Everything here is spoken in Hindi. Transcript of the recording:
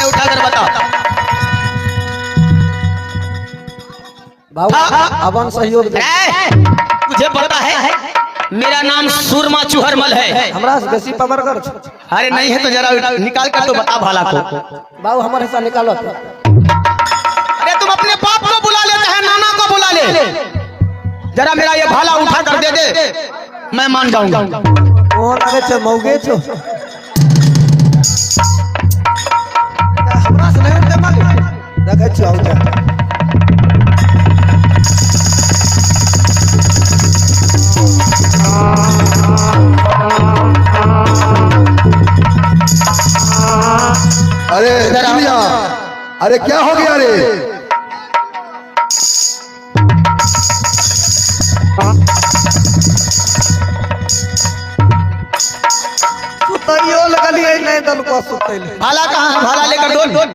उठाकर बताओ। अवन सहयोग दे। तुझे पता है मेरा नाम सूरमा चुहरमल है। हमरा से बेसी पावर कर। अरे नहीं है तो जरा निकाल कर तो बता भाला को। बाबू हमारे हिस्सा निकालो। अरे तुम अपने बाप को बुला ले चाहे नाना को बुला ले, जरा मेरा ये भाला उठा कर दे दे, मैं मान जाऊंगा। कौन आगे छे मौगे छो? हमरा से नहीं उठते मालिक। देखे छो आउ जा। अरे भैया, अरे क्या हो गया रे? सुतइयो लगलिए नहीं दल को सुतइले। भाला कहाँ है? भाला लेकर